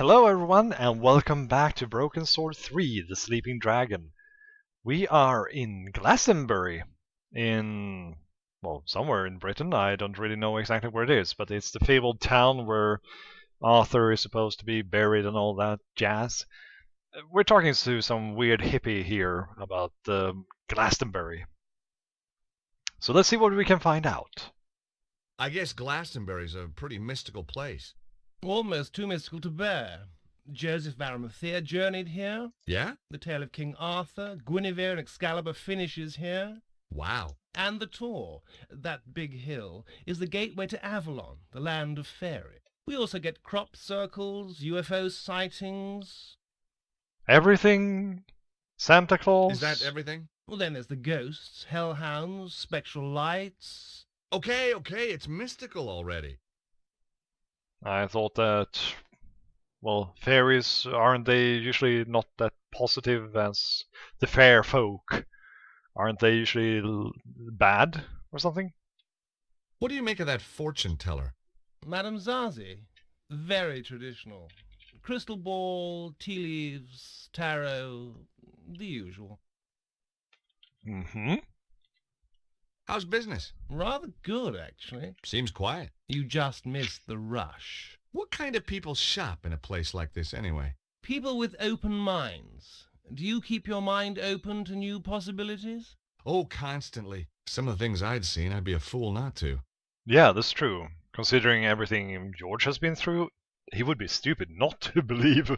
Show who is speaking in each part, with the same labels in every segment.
Speaker 1: Hello everyone and welcome back to Broken Sword 3, The Sleeping Dragon. We are in Glastonbury, somewhere in Britain. I don't really know exactly where it is, but it's the fabled town where Arthur is supposed to be buried and all that jazz. We're talking to some weird hippie here about Glastonbury. So let's see what we can find out.
Speaker 2: I guess Glastonbury's a pretty mystical place.
Speaker 3: Almost too mystical to bear. Joseph of Arimathea journeyed here.
Speaker 2: Yeah?
Speaker 3: The tale of King Arthur, Guinevere and Excalibur finishes here.
Speaker 2: Wow.
Speaker 3: And the Tor, that big hill, is the gateway to Avalon, the land of fairy. We also get crop circles, UFO sightings.
Speaker 1: Everything? Santa Claus?
Speaker 2: Is that everything?
Speaker 3: Well, then there's the ghosts, hellhounds, spectral lights.
Speaker 2: Okay, it's mystical already.
Speaker 1: I thought that, fairies, aren't they usually not that positive as the fair folk? Aren't they usually bad or something?
Speaker 2: What do you make of that fortune teller?
Speaker 3: Madame Zazie, very traditional. Crystal ball, tea leaves, tarot, the usual.
Speaker 1: Mm-hmm.
Speaker 2: How's business?
Speaker 3: Rather good, actually.
Speaker 2: Seems quiet.
Speaker 3: You just missed the rush.
Speaker 2: What kind of people shop in a place like this anyway?
Speaker 3: People with open minds. Do you keep your mind open to new possibilities?
Speaker 2: Oh, constantly. Some of the things I'd seen, I'd be a fool not to.
Speaker 1: Yeah, that's true. Considering everything George has been through, he would be stupid not to believe.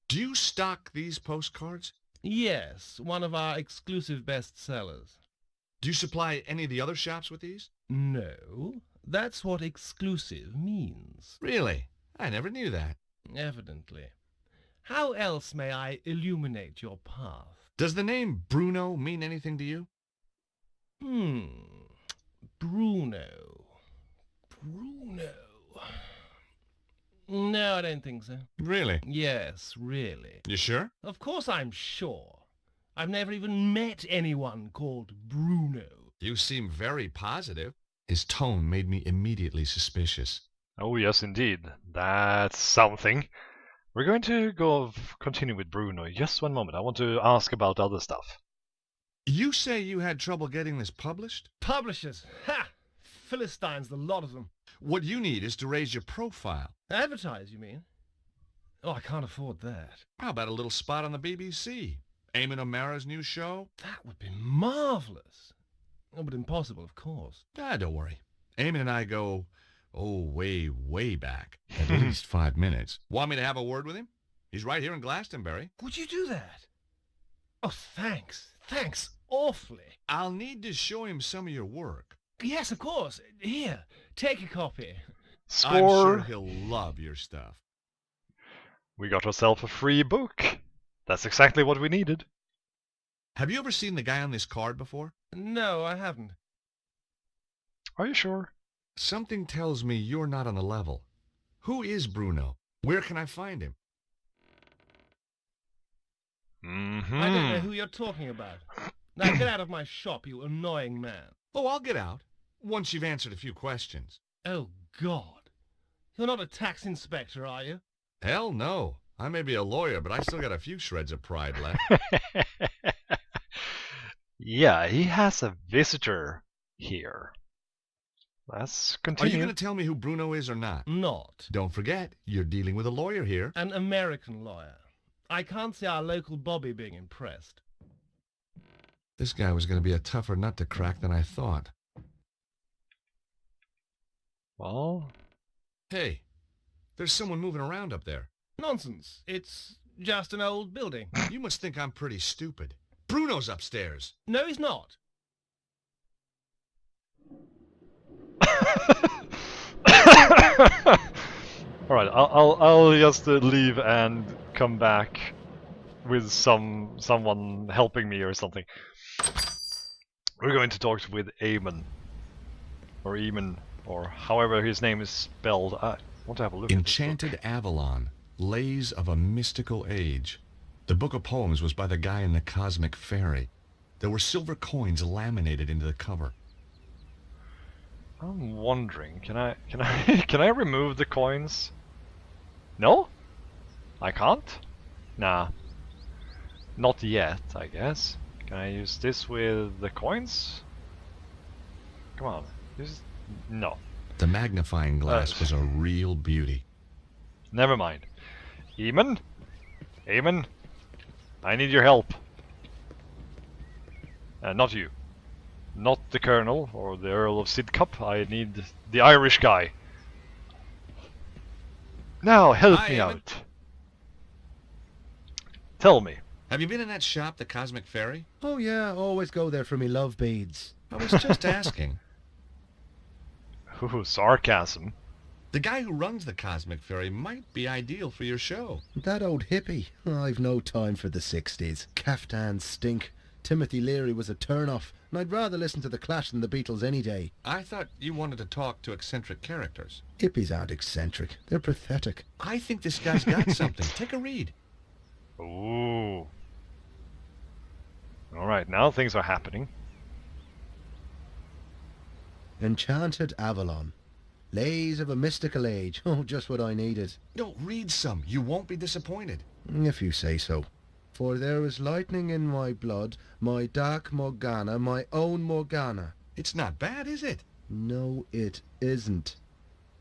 Speaker 2: Do you stock these postcards?
Speaker 3: Yes, one of our exclusive bestsellers.
Speaker 2: Do you supply any of the other shops with these?
Speaker 3: No, that's what exclusive means.
Speaker 2: Really? I never knew that.
Speaker 3: Evidently. How else may I illuminate your path?
Speaker 2: Does the name Bruno mean anything to you?
Speaker 3: Bruno. No, I don't think so.
Speaker 2: Really?
Speaker 3: Yes, really.
Speaker 2: You sure?
Speaker 3: Of course I'm sure. I've never even met anyone called Bruno.
Speaker 2: You seem very positive. His tone made me immediately suspicious.
Speaker 1: Oh yes, indeed. That's something. We're going to continue with Bruno. Just one moment. I want to ask about other stuff.
Speaker 2: You say you had trouble getting this published?
Speaker 3: Publishers! Ha! Philistines, the lot of them.
Speaker 2: What you need is to raise your profile.
Speaker 3: Advertise, you mean? Oh, I can't afford that.
Speaker 2: How about a little spot on the BBC? Eamon O'Mara's new show?
Speaker 3: That would be marvelous. Oh, but impossible, of course.
Speaker 2: Don't worry. Eamon and I go, way, way back. At least 5 minutes. Want me to have a word with him? He's right here in Glastonbury.
Speaker 3: Would you do that? Oh, thanks. Thanks awfully.
Speaker 2: I'll need to show him some of your work.
Speaker 3: Yes, of course. Here, take a copy.
Speaker 1: Score!
Speaker 2: I'm sure he'll love your stuff.
Speaker 1: We got ourselves a free book. That's exactly what we needed.
Speaker 2: Have you ever seen the guy on this card before?
Speaker 3: No, I haven't.
Speaker 1: Are you sure?
Speaker 2: Something tells me you're not on the level. Who is Bruno? Where can I find him?
Speaker 3: I don't know who you're talking about. Now get out of my shop, you annoying man.
Speaker 2: Oh, I'll get out. Once you've answered a few questions.
Speaker 3: Oh, God. You're not a tax inspector, are you?
Speaker 2: Hell no. I may be a lawyer, but I still got a few shreds of pride left.
Speaker 1: Yeah, he has a visitor here. Let's continue.
Speaker 2: Are you going to tell me who Bruno is or not?
Speaker 3: Not.
Speaker 2: Don't forget, you're dealing with a lawyer here.
Speaker 3: An American lawyer. I can't see our local Bobby being impressed.
Speaker 2: This guy was going to be a tougher nut to crack than I thought.
Speaker 1: Well...
Speaker 2: Hey, there's someone moving around up there.
Speaker 3: Nonsense. It's just an old building.
Speaker 2: You must think I'm pretty stupid. Bruno's upstairs.
Speaker 3: No, he's not.
Speaker 1: Alright, I'll just leave and come back with someone helping me or something. We're going to talk with Eamon. Or Eamon, or however his name is spelled. I want to have a look
Speaker 2: Enchanted
Speaker 1: at this book.
Speaker 2: Avalon, Lays of a Mystical Age. The book of poems was by the guy in the Cosmic Fairy. There were silver coins laminated into the cover.
Speaker 1: I'm wondering, can I remove the coins? No? I can't? Nah. Not yet, I guess. Can I use this with the coins? Come on. No.
Speaker 2: The magnifying glass was a real beauty.
Speaker 1: Never mind. Eamon? Eamon? I need your help. Not you. Not the Colonel or the Earl of Sidcup. I need the Irish guy. Now, help
Speaker 2: Hi,
Speaker 1: me
Speaker 2: Eamon.
Speaker 1: out. Tell me.
Speaker 2: Have you been in that shop, the Cosmic Fairy?
Speaker 3: Oh yeah, always go there for me love beads.
Speaker 2: I was just asking.
Speaker 1: Ooh, sarcasm.
Speaker 2: The guy who runs the Cosmic Fairy might be ideal for your show.
Speaker 3: That old hippie. I've no time for the 60s. Caftans stink. Timothy Leary was a turn-off, and I'd rather listen to The Clash than the Beatles any day.
Speaker 2: I thought you wanted to talk to eccentric characters.
Speaker 3: Hippies aren't eccentric. They're pathetic.
Speaker 2: I think this guy's got something. Take a read.
Speaker 1: Ooh. Alright, now things are happening.
Speaker 3: Enchanted Avalon. Lays of a mystical age. Oh, just what I needed.
Speaker 2: No, read some. You won't be disappointed.
Speaker 3: If you say so. For there is lightning in my blood, my dark Morgana, my own Morgana.
Speaker 2: It's not bad, is it?
Speaker 3: No, it isn't.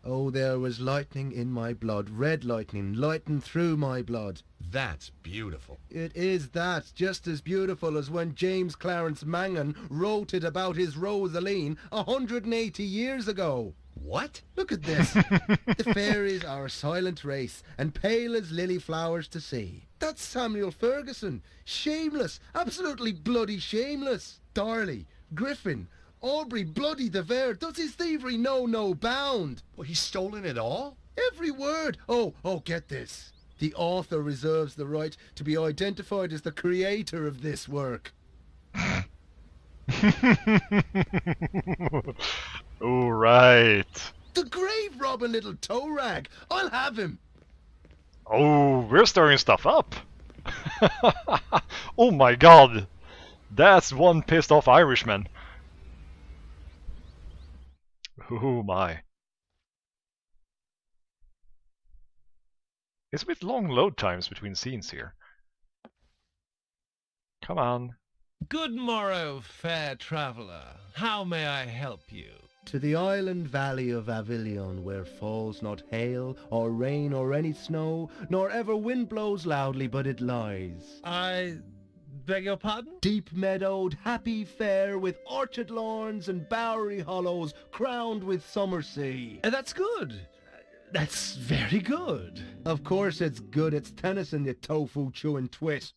Speaker 3: Oh, there was lightning in my blood, red lightning, lighting through my blood.
Speaker 2: That's beautiful.
Speaker 3: It is that, just as beautiful as when James Clarence Mangan wrote it about his Rosaline 180 years ago.
Speaker 2: What?
Speaker 3: Look at this. The fairies are a silent race, and pale as lily flowers to see. That's Samuel Ferguson. Shameless, absolutely bloody shameless. Darley, Griffin, Aubrey bloody de Vere, does his thievery know no bound?
Speaker 2: Well, he's stolen it all?
Speaker 3: Every word. Oh, get this. The author reserves the right to be identified as the creator of this work.
Speaker 1: All right.
Speaker 3: The grave robbing little toe rag. I'll have him.
Speaker 1: Oh, we're stirring stuff up. Oh my god. That's one pissed off Irishman. Oh my. It's a bit long load times between scenes here. Come on.
Speaker 3: Good morrow, fair traveller. How may I help you? To the island valley of Avilion, where falls not hail, or rain, or any snow, nor ever wind blows loudly, but it lies. I beg your pardon? Deep meadowed, happy fair, with orchard lawns and bowery hollows, crowned with summer sea. That's good. That's very good. Of course it's good. It's Tennyson, you tofu-chewing twit.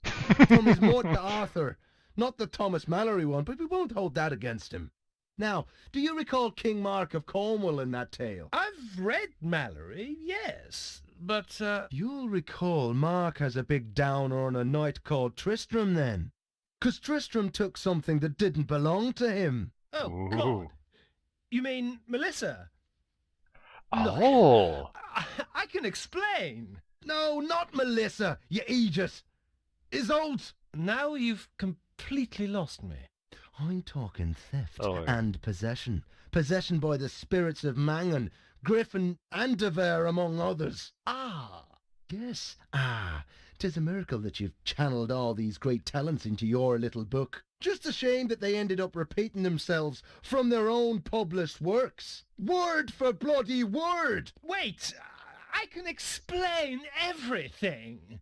Speaker 3: From his mort to Arthur. Not the Thomas Mallory one, but we won't hold that against him. Now, do you recall King Mark of Cornwall in that tale? I've read Mallory, yes, but, You'll recall Mark has a big downer on a knight called Tristram, then. 'Cause Tristram took something that didn't belong to him. Oh,
Speaker 1: Ooh.
Speaker 3: God. You mean Melissa?
Speaker 1: Oh.
Speaker 3: I can explain. No, not Melissa, you idiot. Isolde. Now you've completely lost me. I'm talking theft and possession. Possession by the spirits of Mangan, Griffin and de Vere, among others. Ah, yes. 'Tis a miracle that you've channeled all these great talents into your little book. Just a shame that they ended up repeating themselves from their own published works. Word for bloody word! Wait, I can explain everything.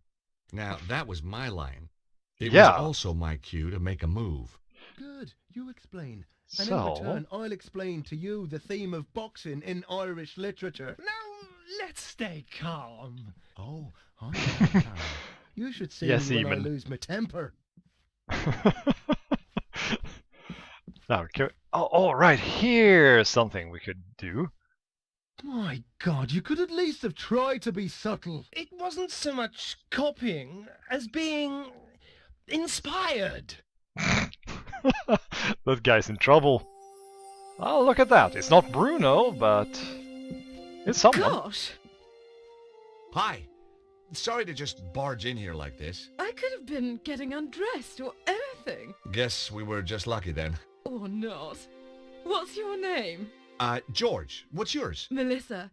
Speaker 2: Now, that was my line. It
Speaker 1: Yeah.
Speaker 2: was also my cue to make a move.
Speaker 3: Good, you explain. And
Speaker 1: So?
Speaker 3: in return, I'll explain to you the theme of boxing in Irish literature. Now, let's stay calm. Oh, I'm not calm. You should see
Speaker 1: Yes,
Speaker 3: me when I
Speaker 1: Eamon.
Speaker 3: lose my temper.
Speaker 1: Now, oh, right, here's something we could do.
Speaker 3: My God, you could at least have tried to be subtle. It wasn't so much copying as being inspired.
Speaker 1: That guy's in trouble. Oh, look at that. It's not Bruno, but it's someone.
Speaker 4: Gosh,
Speaker 2: Hi. Sorry to just barge in here like this.
Speaker 4: I could have been getting undressed or anything.
Speaker 2: Guess we were just lucky then.
Speaker 4: Or not. What's your name?
Speaker 2: George, what's yours?
Speaker 4: Melissa.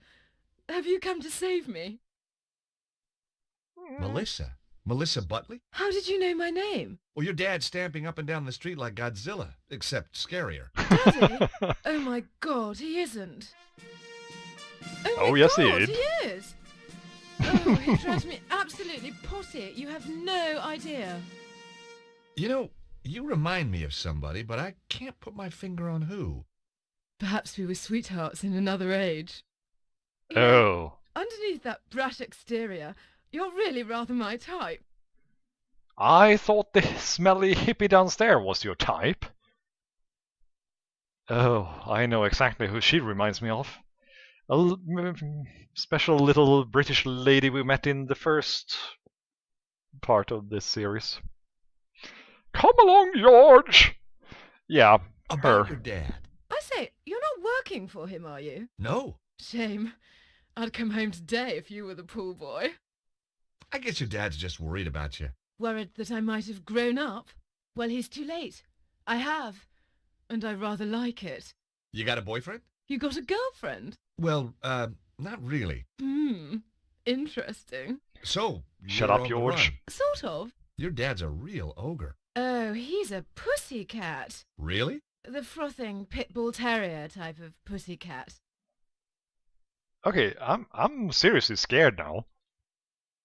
Speaker 4: Have you come to save me?
Speaker 2: Melissa? Melissa Butley?
Speaker 4: How did you know my name?
Speaker 2: Well, your dad's stamping up and down the street like Godzilla, except scarier.
Speaker 4: Daddy? Oh my God, he isn't.
Speaker 1: Oh,
Speaker 4: my
Speaker 1: yes, he
Speaker 4: God,
Speaker 1: is.
Speaker 4: he is. Oh, he drives me absolutely potty. You have no idea.
Speaker 2: You know, you remind me of somebody, but I can't put my finger on who.
Speaker 4: Perhaps we were sweethearts in another age. You know,
Speaker 1: Oh.
Speaker 4: underneath that brat exterior, you're really rather my type.
Speaker 1: I thought the smelly hippie downstairs was your type. Oh, I know exactly who she reminds me of. A special little British lady we met in the first part of this series. Come along, George! Yeah,
Speaker 2: About
Speaker 1: her.
Speaker 2: your dad?
Speaker 4: I say, you're not working for him, are you?
Speaker 2: No.
Speaker 4: Shame. I'd come home today if you were the pool boy.
Speaker 2: I guess your dad's just worried about you.
Speaker 4: Worried that I might have grown up? Well, he's too late. I have. And I rather like it.
Speaker 2: You got a boyfriend?
Speaker 4: You got a girlfriend?
Speaker 2: Well, not really.
Speaker 4: Interesting.
Speaker 2: So,
Speaker 1: Shut
Speaker 2: you're
Speaker 1: up,
Speaker 2: on the
Speaker 1: George.
Speaker 2: run.
Speaker 4: Sort of.
Speaker 2: Your dad's a real ogre.
Speaker 4: Oh, he's a pussycat.
Speaker 2: Really?
Speaker 4: The frothing pit bull terrier type of pussycat.
Speaker 1: Okay, I'm seriously scared now.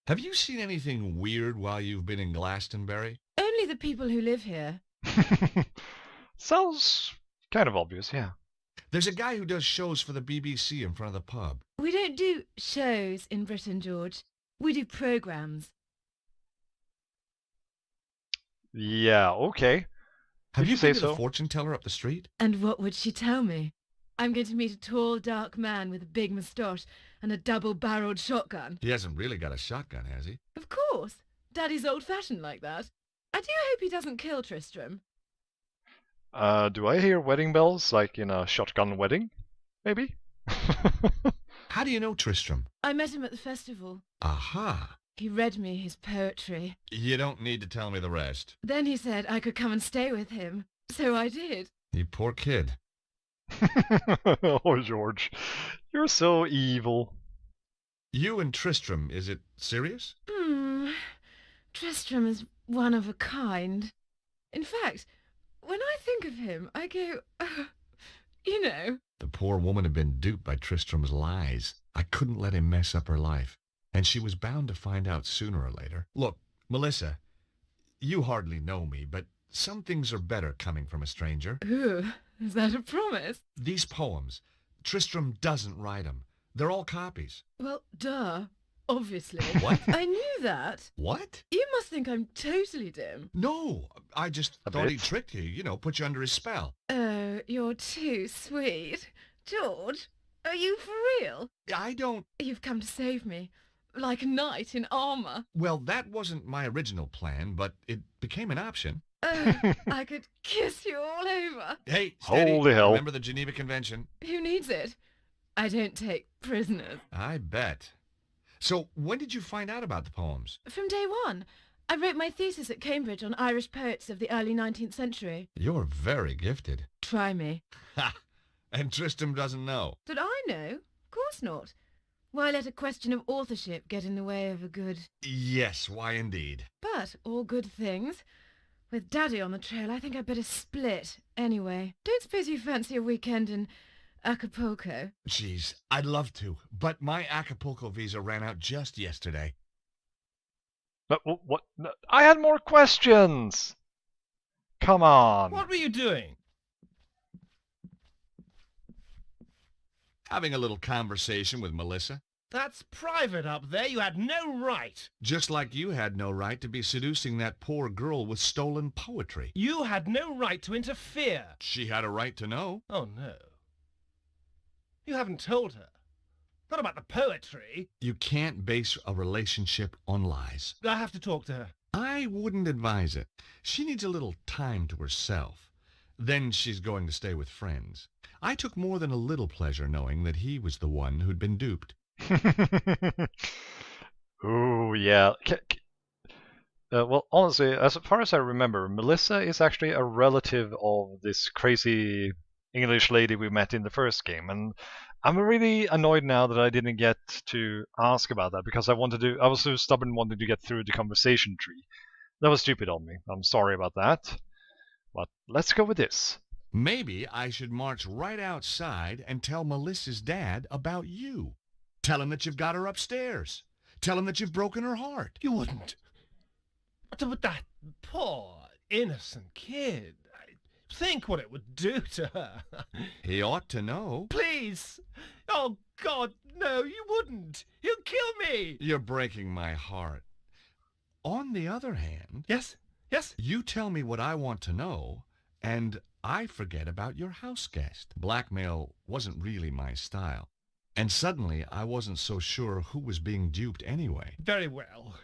Speaker 2: Have you seen anything weird while you've been in Glastonbury?
Speaker 4: Only the people who live here.
Speaker 1: Sounds kind of obvious, yeah.
Speaker 2: There's a guy who does shows for the BBC in front of the pub.
Speaker 4: We don't do shows in Britain, George. We do programmes.
Speaker 1: Yeah, okay.
Speaker 2: Have
Speaker 1: If
Speaker 2: you
Speaker 1: you say
Speaker 2: been to the
Speaker 1: so.
Speaker 2: fortune teller up the street?
Speaker 4: And what would she tell me? I'm going to meet a tall, dark man with a big moustache and a double-barreled shotgun.
Speaker 2: He hasn't really got a shotgun, has he?
Speaker 4: Of course. Daddy's old-fashioned like that. I do hope he doesn't kill Tristram.
Speaker 1: Do I hear wedding bells like in a shotgun wedding? Maybe?
Speaker 2: How do you know Tristram?
Speaker 4: I met him at the festival.
Speaker 2: Aha.
Speaker 4: He read me his poetry.
Speaker 2: You don't need to tell me the rest.
Speaker 4: Then he said I could come and stay with him. So I did.
Speaker 2: You poor kid.
Speaker 1: Oh, George, you're so evil.
Speaker 2: You and Tristram, is it serious?
Speaker 4: Tristram is one of a kind. In fact, when I think of him, I go, you know.
Speaker 2: The poor woman had been duped by Tristram's lies. I couldn't let him mess up her life. And she was bound to find out sooner or later. Look, Melissa, you hardly know me, but some things are better coming from a stranger.
Speaker 4: Ooh, is that a promise?
Speaker 2: These poems, Tristram doesn't write them. They're all copies.
Speaker 4: Well, duh. Obviously.
Speaker 2: What?
Speaker 4: I knew that.
Speaker 2: What?
Speaker 4: You must think I'm totally dim.
Speaker 2: No, I just
Speaker 1: A
Speaker 2: thought
Speaker 1: bit.
Speaker 2: he tricked you, put you under his spell.
Speaker 4: Oh, you're too sweet. George, are you for real?
Speaker 2: I don't...
Speaker 4: You've come to save me. Like a knight in armour.
Speaker 2: Well, that wasn't my original plan, but it became an option.
Speaker 4: Oh, I could kiss you all over.
Speaker 2: Hey, steady.
Speaker 1: Holy hell.
Speaker 2: Remember the Geneva Convention?
Speaker 4: Who needs it? I don't take prisoners.
Speaker 2: I bet. So, when did you find out about the poems?
Speaker 4: From day one. I wrote my thesis at Cambridge on Irish poets of the early 19th century.
Speaker 2: You're very gifted.
Speaker 4: Try me.
Speaker 2: Ha! And Tristram doesn't know.
Speaker 4: Did I know? Of course not. Why let a question of authorship get in the way of a good...
Speaker 2: Yes, why indeed.
Speaker 4: But all good things. With Daddy on the trail, I think I'd better split. Anyway, don't suppose you fancy a weekend in Acapulco?
Speaker 2: Jeez, I'd love to, but my Acapulco visa ran out just yesterday.
Speaker 1: But what? No, I had more questions! Come on.
Speaker 3: What were you doing?
Speaker 2: Having a little conversation with Melissa.
Speaker 3: That's private up there. You had no right.
Speaker 2: Just like you had no right to be seducing that poor girl with stolen poetry.
Speaker 3: You had no right to interfere.
Speaker 2: She had a right to know.
Speaker 3: Oh, no. You haven't told her. Not about the poetry.
Speaker 2: You can't base a relationship on lies.
Speaker 3: I have to talk to her.
Speaker 2: I wouldn't advise it. She needs a little time to herself. Then she's going to stay with friends. I took more than a little pleasure knowing that he was the one who'd been duped.
Speaker 1: Oh, yeah. Well, honestly, as far as I remember, Melissa is actually a relative of this crazy English lady we met in the first game, and I'm really annoyed now that I didn't get to ask about that because I was so stubborn wanting to get through the conversation tree. That was stupid on me. I'm sorry about that. But let's go with this.
Speaker 2: Maybe I should march right outside and tell Melissa's dad about you. Tell him that you've got her upstairs. Tell him that you've broken her heart.
Speaker 3: You wouldn't. But that poor, innocent kid. Think what it would do to her.
Speaker 2: He ought to know.
Speaker 3: Please! Oh, God, no, you wouldn't. He'll kill me.
Speaker 2: You're breaking my heart. On the other hand...
Speaker 3: Yes? Yes?
Speaker 2: You tell me what I want to know, and I forget about your house guest. Blackmail wasn't really my style. And suddenly, I wasn't so sure who was being duped anyway.
Speaker 3: Very well.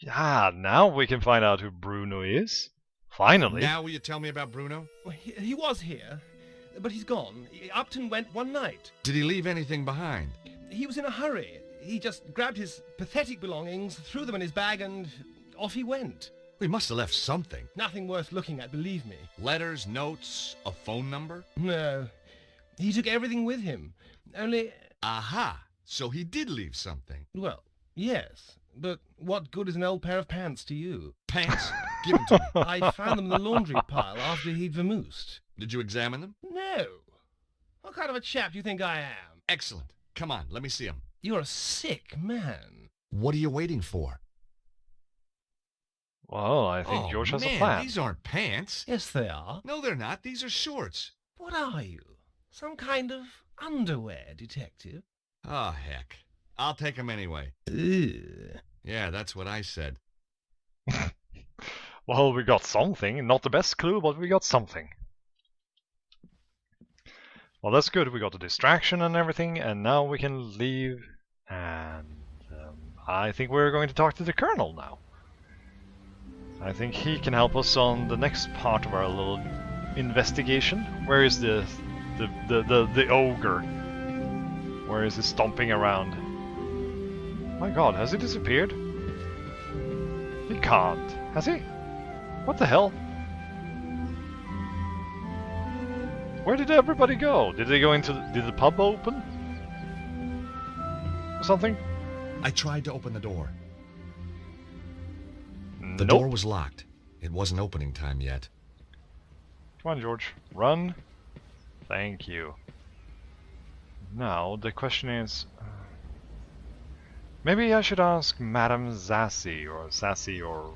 Speaker 1: Yeah, now we can find out who Bruno is. Finally.
Speaker 2: Now will you tell me about Bruno?
Speaker 3: Well, he was here, but he's gone. Upton went one night.
Speaker 2: Did he leave anything behind?
Speaker 3: He was in a hurry. He just grabbed his pathetic belongings, threw them in his bag, and off he went.
Speaker 2: He must have left something.
Speaker 3: Nothing worth looking at, believe me.
Speaker 2: Letters, notes, a phone number?
Speaker 3: No. He took everything with him. Only...
Speaker 2: Aha! So he did leave something.
Speaker 3: Well, yes. But what good is an old pair of pants to you?
Speaker 2: Pants? Give them to me.
Speaker 3: I found them in the laundry pile after he'd vamoosed.
Speaker 2: Did you examine them?
Speaker 3: No. What kind of a chap do you think I am?
Speaker 2: Excellent. Come on, let me see them.
Speaker 3: You're a sick man.
Speaker 2: What are you waiting for?
Speaker 1: Well, I think George has
Speaker 2: man,
Speaker 1: a plan.
Speaker 2: These aren't pants.
Speaker 3: Yes, they are.
Speaker 2: No, they're not. These are shorts.
Speaker 3: What are you? Some kind of underwear detective?
Speaker 2: Oh, heck. I'll take them anyway.
Speaker 3: Ugh.
Speaker 2: Yeah, that's what I said.
Speaker 1: Well, we got something. Not the best clue, but we got something. Well, that's good. We got the distraction and everything, and now we can leave. And I think we're going to talk to the Colonel now. I think he can help us on the next part of our little investigation. Where is the ogre? Where is he stomping around? My God, has he disappeared? He can't, has he? What the hell? Where did everybody go? Did they go into... Did the pub open? Or something?
Speaker 2: I tried to open the door. The
Speaker 1: Nope.
Speaker 2: door was locked. It wasn't opening time yet.
Speaker 1: Come on, George. Run. Thank you. Now, the question is... maybe I should ask Madame Sassy, or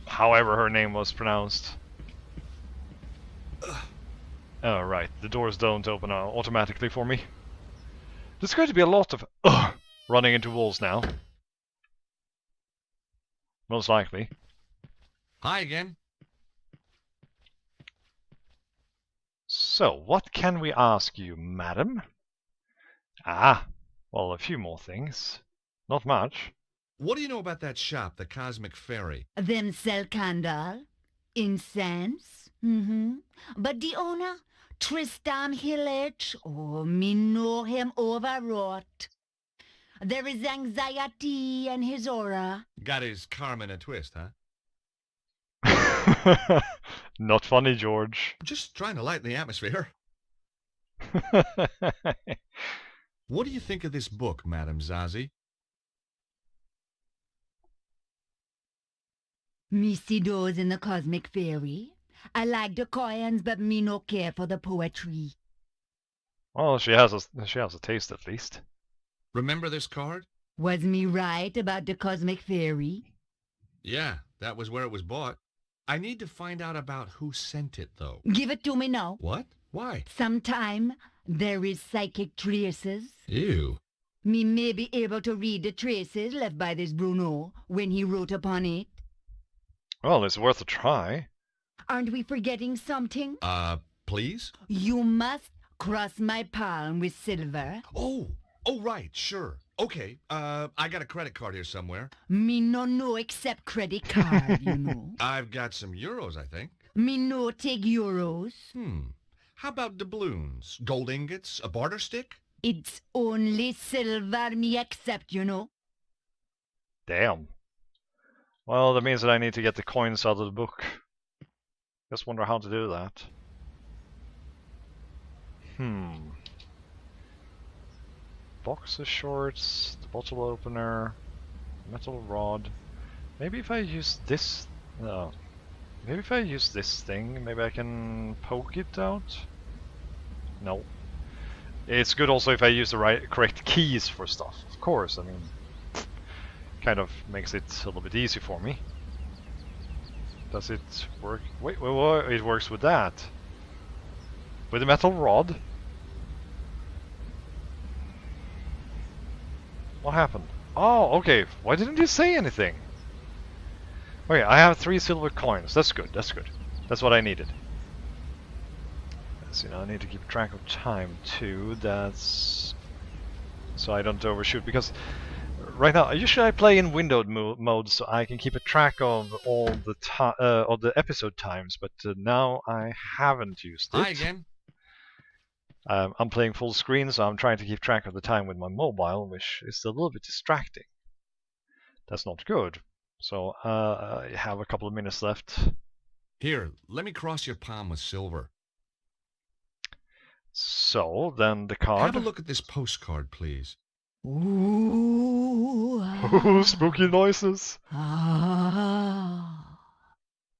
Speaker 1: however her name was pronounced. Oh, right. The doors don't open automatically for me. There's going to be a lot of running into walls now. Most likely.
Speaker 2: Hi again.
Speaker 1: So, what can we ask you, madam? Ah, well, a few more things. Not much.
Speaker 2: What do you know about that shop, the Cosmic Fairy?
Speaker 5: Them sell candle, incense, But the owner, Tristan Hillage, oh, me know him overwrought. There is anxiety in his aura.
Speaker 2: Got his karma in a twist, huh?
Speaker 1: Not funny, George.
Speaker 2: Just trying to lighten the atmosphere. What do you think of this book, Madame Zazie?
Speaker 5: Me see those in the Cosmic Fairy. I like the coins, but me no care for the poetry.
Speaker 1: Well, she has a taste at least.
Speaker 2: Remember this card?
Speaker 5: Was me right about the Cosmic Fairy?
Speaker 2: Yeah, that was where it was bought. I need to find out about who sent it, though.
Speaker 5: Give it to me now.
Speaker 2: What? Why?
Speaker 5: Sometime there is psychic traces.
Speaker 2: Ew.
Speaker 5: Me may be able to read the traces left by this Bruno when he wrote upon it.
Speaker 1: Well, it's worth a try.
Speaker 5: Aren't we forgetting something?
Speaker 2: Please?
Speaker 5: You must cross my palm with silver.
Speaker 2: Oh, right, sure. Okay, I got a credit card here somewhere.
Speaker 5: Me no know except credit card, you know.
Speaker 2: I've got some euros, I think.
Speaker 5: Me no take euros.
Speaker 2: How about doubloons? Gold ingots? A barter stick?
Speaker 5: It's only silver me accept, you know.
Speaker 1: Damn. Well, that means that I need to get the coins out of the book. Just wonder how to do that. boxer shorts, the bottle opener, metal rod. Maybe if I use this... No. Maybe if I use this thing, maybe I can poke it out? No. It's good also if I use the correct keys for stuff, of course. I mean, kind of makes it a little bit easy for me. Does it work? Wait, it works with that. With the metal rod? What happened? Oh, okay. Why didn't you say anything? Okay, I have 3 silver coins. That's good, that's good. That's what I needed. Let's see, now I need to keep track of time too. That's... so I don't overshoot, because right now, usually I play in windowed mode so I can keep a track of all the episode times, but now I haven't used it.
Speaker 2: Hi again.
Speaker 1: I'm playing full screen, so I'm trying to keep track of the time with my mobile, which is a little bit distracting. That's not good. So I have a couple of minutes left.
Speaker 2: Here, let me cross your palm with silver.
Speaker 1: So, then the card.
Speaker 2: Have a look at this postcard, please.
Speaker 5: Ooh.
Speaker 1: Ooh, spooky noises.
Speaker 5: Ah.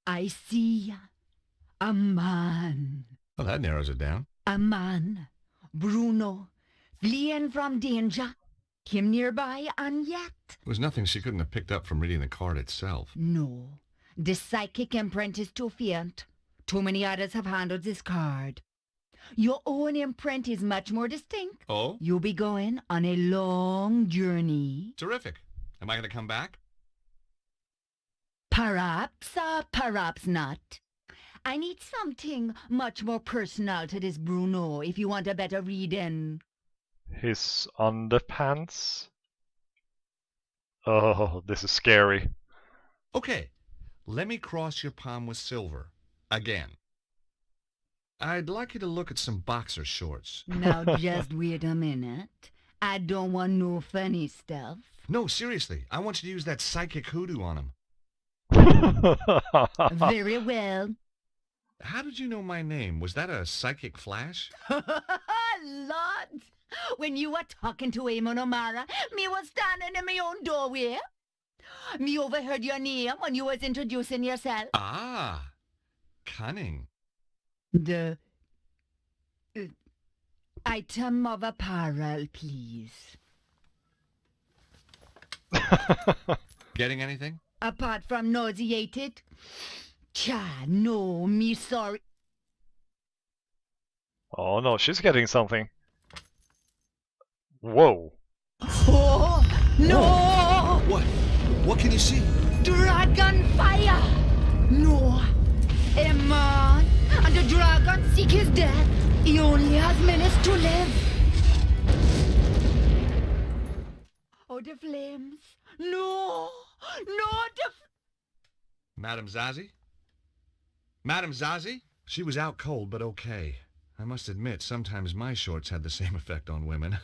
Speaker 5: I see a man.
Speaker 2: Well, that narrows it down.
Speaker 5: A man, Bruno, fleeing from danger, came nearby and yet...
Speaker 2: There was nothing she couldn't have picked up from reading the card itself.
Speaker 5: No, the psychic imprint is too faint. Too many others have handled this card. Your own imprint is much more distinct.
Speaker 2: Oh?
Speaker 5: You'll be going on a long journey.
Speaker 2: Terrific. Am I going to come back?
Speaker 5: Perhaps, perhaps not. I need something much more personal to this Bruno if you want a better reading.
Speaker 1: His underpants. Oh, this is scary.
Speaker 2: Okay, let me cross your palm with silver. Again. I'd like you to look at some boxer shorts.
Speaker 5: Now just wait a minute. I don't want no funny stuff.
Speaker 2: No, seriously. I want you to use that psychic hoodoo on him.
Speaker 5: Very well.
Speaker 2: How did you know my name? Was that a psychic flash?
Speaker 5: Lord, when you were talking to Eamon O'Mara, me was standing in my own doorway. Me overheard your name when you was introducing yourself.
Speaker 2: Ah, cunning.
Speaker 5: The item of apparel, please.
Speaker 2: Getting anything?
Speaker 5: Apart from nauseated? Cha, no, me sorry.
Speaker 1: Oh no, she's getting something. Whoa.
Speaker 5: Oh, no!
Speaker 2: What? What can you see?
Speaker 5: Dragon fire! No! A man and the dragon seek his death. He only has minutes to live. Oh, the flames. No! No,
Speaker 2: Madame Zazie? Madame Zazie? She was out cold, but okay. I must admit, sometimes my shorts had the same effect on women.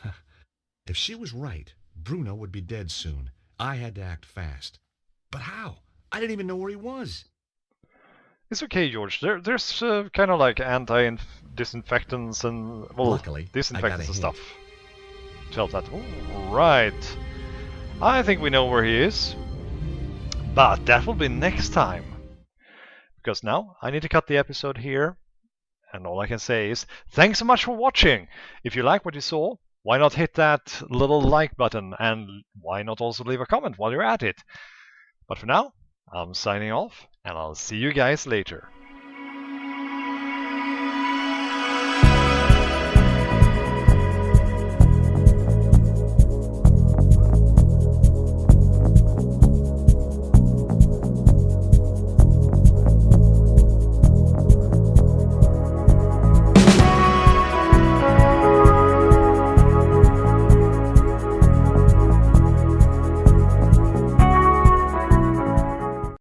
Speaker 2: If she was right, Bruno would be dead soon. I had to act fast. But how? I didn't even know where he was.
Speaker 1: It's okay, George. There's kind of like anti-disinfectants and... well,
Speaker 2: Luckily,
Speaker 1: disinfectants and stuff. Tell that. Ooh, right. I think we know where he is. But that will be next time. Because now I need to cut the episode here. And all I can say is, thanks so much for watching! If you like what you saw, why not hit that little like button, and why not also leave a comment while you're at it? But for now, I'm signing off, and I'll see you guys later.